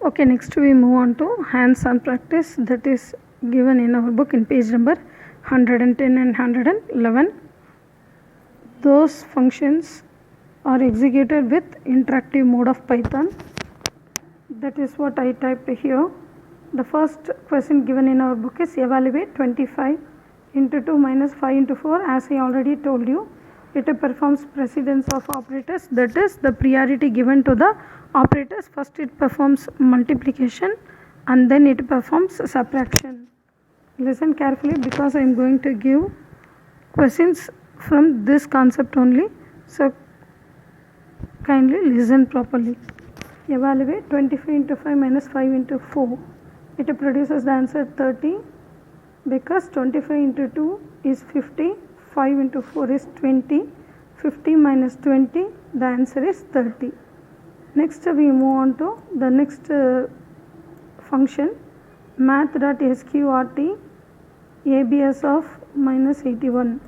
Okay, next we move on to hands-on practice that is given in our book in page number 110 and 111. Those functions are executed with interactive mode of Python. That is what I typed here. The first question given in our book is evaluate 25 into 2 minus 5 into 4. As I already told you, it performs precedence of operators, that is the priority given to the operators. First it performs multiplication and then it performs subtraction. Listen carefully because I am going to give questions from this concept only, so kindly listen properly. Evaluate 25 into 5 minus 5 into 4. It produces the answer 30 because 25 into 2 is 50. 5 into 4 is 20, 50 minus 20, the answer is 30. Next we move on to the next function, math.sqrt abs of minus 81.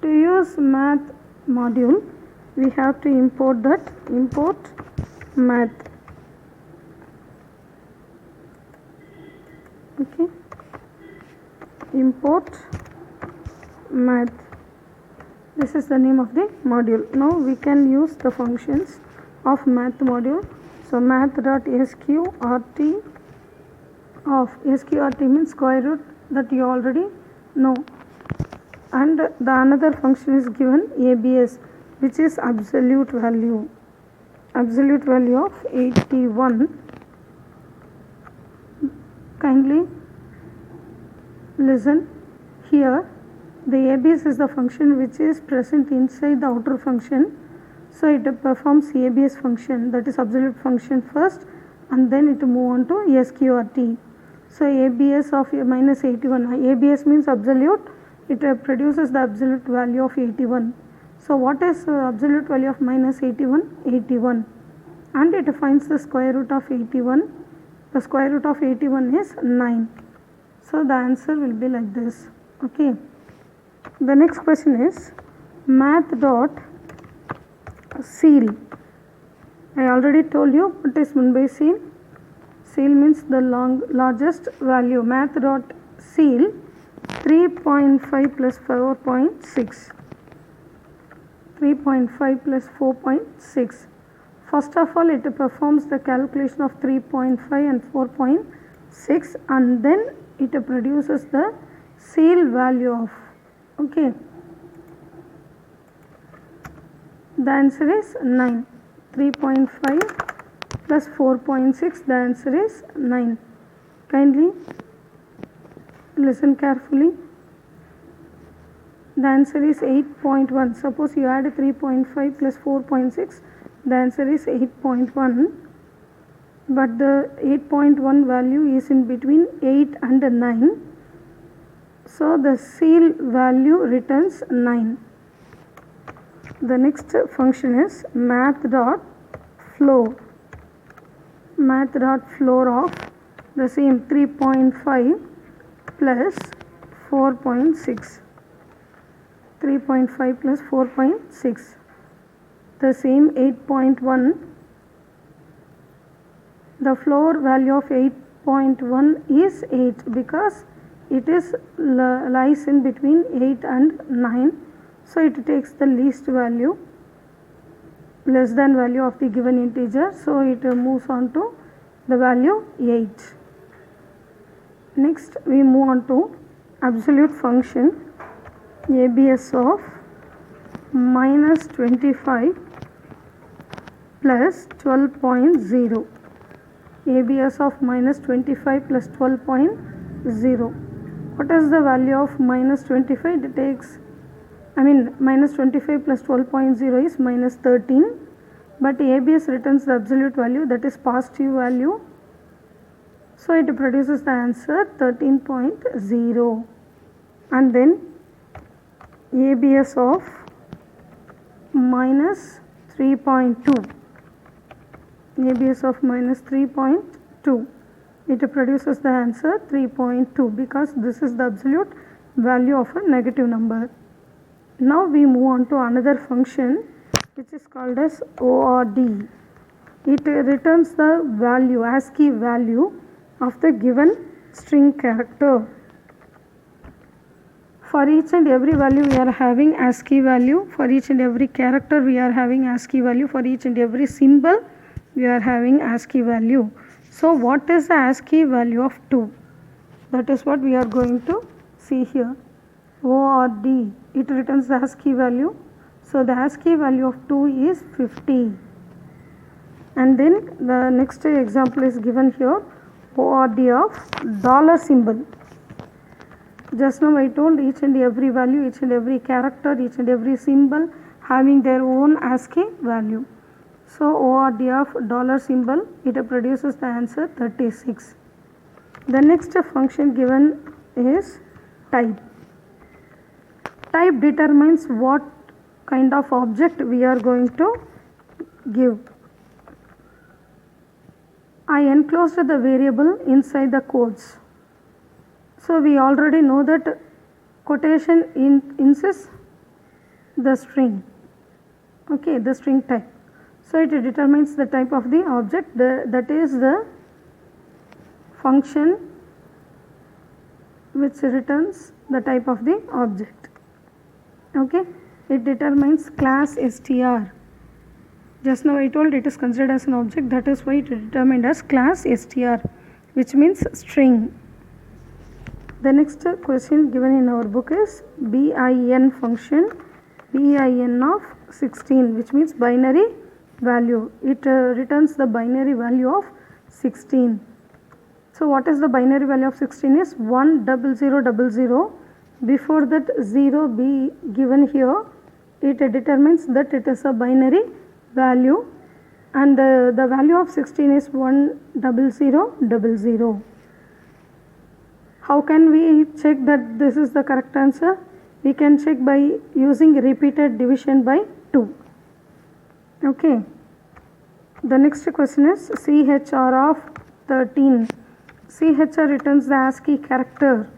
To use math module, we have to import that, import math. Okay, import math. This is the name of the module. Now we can use the functions of math module. So math.sqrt of sqrt means square root, that you already know, and the another function is given abs, which is absolute value of 81. Kindly listen here. The abs is the function which is present inside the outer function, so it performs abs function, that is absolute function first, and then it move on to sqrt. So abs of minus 81, abs means absolute, it produces the absolute value of 81. So what is absolute value of minus 81? 81, and it finds the square root of 81. The square root of 81 is 9. So the answer will be like this. Okay. The next question is math.ceil. I already told you what is meant by ceil. Ceil means the largest value. Math.ceil 3.5 plus 4.6. 3.5 plus 4.6. First of all, it performs the calculation of 3.5 and 4.6, and then it produces the ceil value of, okay, the answer is 9. 3.5 plus 4.6, the answer is 9. Kindly listen carefully. The answer is 8.1. Suppose you add 3.5 plus 4.6, the answer is 8.1, but the 8.1 value is in between 8 and 9. So the ceil value returns 9. The next function is math.floor. Math.floor of the same 3.5 plus 4.6. 3.5 plus 4.6. The same 8.1. The floor value of 8.1 is 8 because it is lies in between 8 and 9, so it takes the least value, less than value of the given integer, so it moves on to the value 8. Next we move on to absolute function abs of minus 25 plus 12.0. abs of minus 25 plus 12.0. What is the value of minus 25? It takes, minus 25 plus 12.0 is minus 13, but abs returns the absolute value, that is positive value, so it produces the answer 13.0. and then abs of minus 3.2. abs of minus 3.2. It produces the answer 3.2 because this is the absolute value of a negative number. Now we move on to another function which is called as ORD. it returns the value, ASCII value of the given string character. For each and every value we are having ASCII value, for each and every character we are having ASCII value, for each and every symbol we are having ASCII value. So what is the ASCII value of 2? That is what we are going to see here. ORD, it returns the ASCII value. So the ASCII value of 2 is 50. And then the next example is given here, ORD of dollar symbol. Just now I told each and every value, each and every character, each and every symbol having their own ASCII value. So ORD of dollar symbol, it produces the answer 36. The next function given is type. Type determines what kind of object we are going to give. I enclosed the variable inside the quotes. So we already know that quotation insists the string, okay, the string type. So it determines the type of the object, that is the function which returns the type of the object, okay. It determines class str. Just now I told it is considered as an object, that is why it is determined as class str, which means string. The next question given in our book is bin function, bin of 16, which means binary value. It returns the binary value of 16. So what is the binary value of 16 is 10000. Before that 0 be given here, it determines that it is a binary value, and the value of 16 is 10000. How can we check that this is the correct answer? We can check by using repeated division by 2. Okay. The next question is CHR of 13. CHR returns the ASCII character.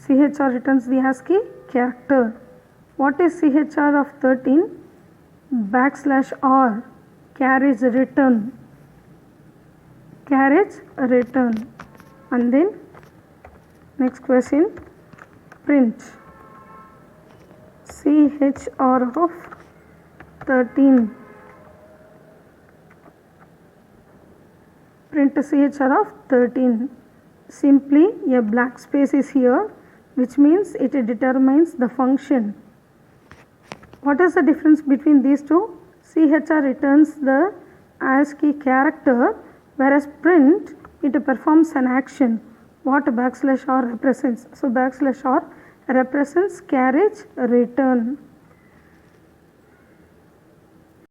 CHR returns the ASCII character. What is CHR of 13? \r, carriage return. Carriage return. And then next question, print. CHR of 13. Print CHR of 13. Simply a black space is here, which means it determines the function. What is the difference between these two? CHR returns the ASCII character, whereas print, it performs an action. What \r represents? So \r represents carriage return.